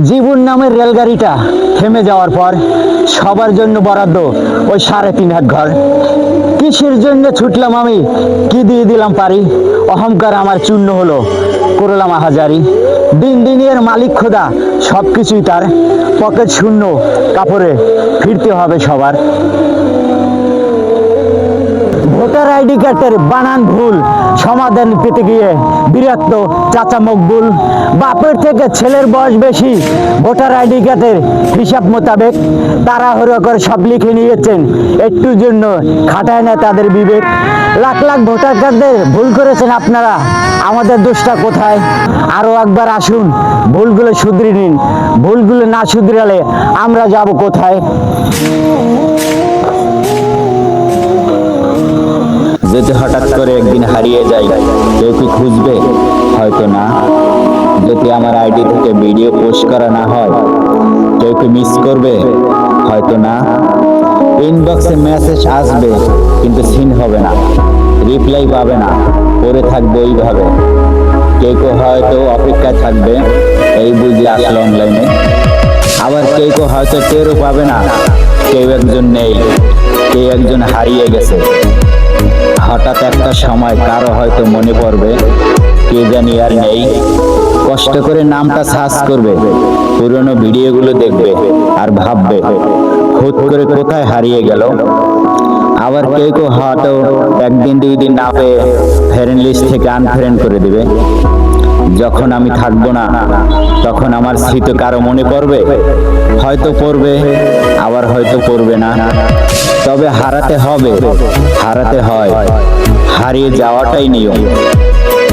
জীবন নামের রেলগাড়িটা থেমে যাওয়ার পর সবার জন্য বরাদ্দ ওই ৩.৫ হাত ঘর। কিসের জন্য ছুটলাম আমি, কি দিয়ে দিলাম পারি, অহংকার আমার চূর্ণ হলো, করলাম আহাজারি। দিন দিন এর মালিক খোদা, সব কিছুই তার, পকেট শূন্য কাপড়ে ফিরতে হবে সবার। ভোটার আইডি কার্ডের বানান ভুল সমাধান পেতে গিয়ে বিরক্ত চাচা মকবুল। বাপের থেকে ছেলের বয়স বেশি, ভোটার আইডি কার্ডের হিসাব মোতাবেক তাড়াহুড়ো করে সব লিখে নিয়েছেন, একটুর জন্য খাটায় না তাদের বিবেক। লাখ লাখ ভোটার কার্ডদের ভুল করেছেন আপনারা, আমাদের দোষটা কোথায়? আরও একবার আসুন, ভুলগুলো শুধরে নিন, ভুলগুলো না শুধরালে আমরা যাব কোথায়? যদি হঠাৎ করে একদিন হারিয়ে যাই, কেউ কি খুঁজবে? হয়তো না। যদি আমার আইডি থেকে ভিডিও পোস্ট করা না হয়, কেউ কি মিস করবে? হয়তো না। ইনবক্সে মেসেজ আসবে কিন্তু সিন হবে না, রিপ্লাই পাবে না, পড়ে থাকবে ওইভাবে। কেউ কেউ হয়তো অপেক্ষায় থাকবে, এই বুঝলে আসলে অনলাইনে। আবার কেউ কেউ হয়তো টেরও পাবে না, কেউ একজন নেই, কেউ একজন হারিয়ে গেছে। হঠাৎ একটা সময় কারো হয়তো মনে পড়বে, কে জানি আর নেই। কষ্ট করে নামটা সার্চ করবে, পুরনো ভিডিওগুলো দেখবে আর ভাববে হুট করে কোথায় হারিয়ে গেল। আবার কেউ কেউ হয়তো একদিন দুই দিন না পেয়ে ফ্রেন্ড লিস্ট থেকে আনফ্রেন্ড করে দিবে। যখন আমি থাকবো না, তখন আমার স্মৃতি কারো মনে পড়বে, হয়তো পড়বে, আবার হয়তো পড়বে না। তবে হারাতে হবে, হারাতে হয়, হারিয়ে যাওয়াটাই নিয়ম।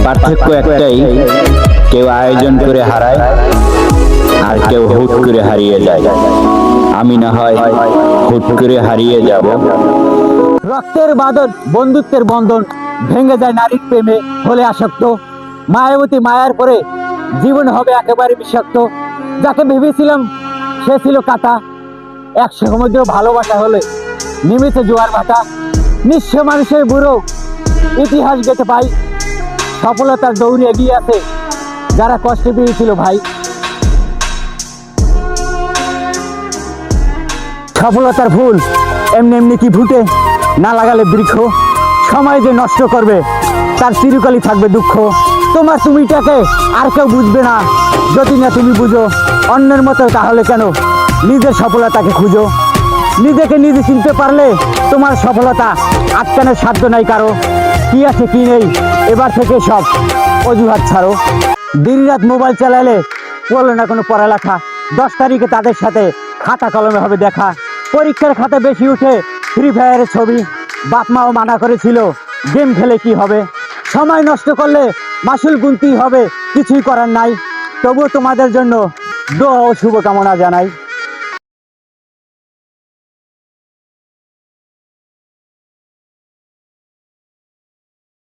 পার্থক্য একটাই, কেউ আয়োজন করে হারায় আর কেউ হুট করে হারিয়ে যায়। আমি না হয় হুট করে হারিয়ে যাব। রক্তের বাঁধন, বন্ধুত্বের বন্ধন ভেঙে যায় নারীর প্রেমে হলে আসক্ত। মায়াবতী মায়ার পরে জীবন হবে একেবারে বিষাক্ত। যাকে ভেবেছিলাম সে ছিল কাটা, এক সমুদ্র ভালোবাসা হলে নেমেছে জোয়ার ভাটা। নিঃস্ব মানুষের বুড়ো ইতিহাস গেতে পাই, সফলতার দৌড়ে এগিয়ে আছে যারা কষ্ট পেয়েছিল ভাই। সফলতার ফুল এমনি এমনি কি ফুটে, না লাগালে বৃক্ষ। সময় যে নষ্ট করবে তার চিরকালই থাকবে দুঃখ। তোমার তুমিটাকে আর কেউ বুঝবে না, যদি না তুমি বুঝো অন্যের মতো, তাহলে কেন নিজের সফলতাকে খুঁজো। নিজেকে নিজে চিনতে পারলে তোমার সফলতা আটকানোর সাধ্য নাই কারো। কি আছে কি নেই এবার থেকে সব অজুহাত ছাড়ো। দিন রাত মোবাইল চালালে পড়লো না কোনো পড়ালেখা, 10 তারিখে তাদের সাথে খাতা কলমে হবে দেখা। পরীক্ষার খাতা বেশি উঠে ফ্রি ফায়ারের ছবি, বাপ মাও মানা করেছিল গেম খেলে কি হবে। সময় নষ্ট করলে মাসুল গুনতেই হবে, কিছুই করার নাই। তবুও তোমাদের জন্য দোয়া ও শুভকামনা জানাই।